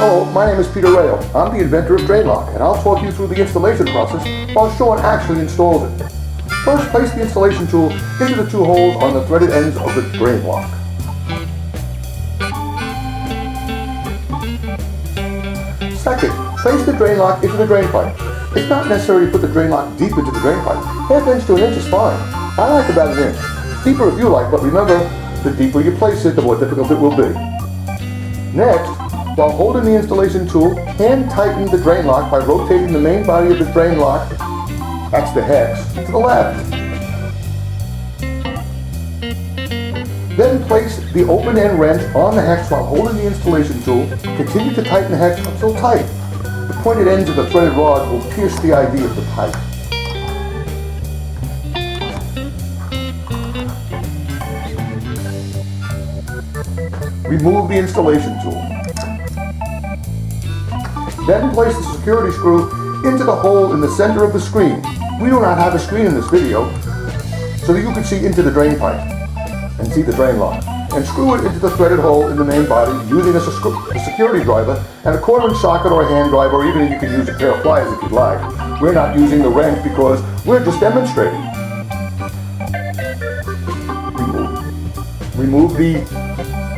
Hello, my name is Peter Rayo. I'm the inventor of Drain Lock, and I'll talk you through the installation process while Sean actually installs it. First, place the installation tool into the two holes on the threaded ends of the drain lock. Second, place the drain lock into the drain pipe. It's not necessary to put the drain lock deep into the drain pipe. Half inch to an inch is fine. I like about an inch. Deeper if you like, but remember, the deeper you place it, the more difficult it will be. Next, while holding the installation tool, hand tighten the drain lock by rotating the main body of the drain lock, that's the hex, to the left. Then place the open end wrench on the hex while holding the installation tool. Continue to tighten the hex until tight. The pointed ends of the threaded rod will pierce the ID of the pipe. Remove the installation tool. Then place the security screw into the hole in the center of the screen. We do not have a screen in this video, so that you can see into the drain pipe and see the drain lock. And screw it into the threaded hole in the main body using a security driver and a quarter-inch socket or a hand drive, or even you can use a pair of pliers if you'd like. We're not using the wrench because we're just demonstrating. Remove the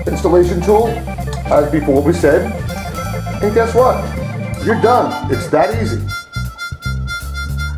installation tool, as before we said, and guess what? You're done. It's that easy.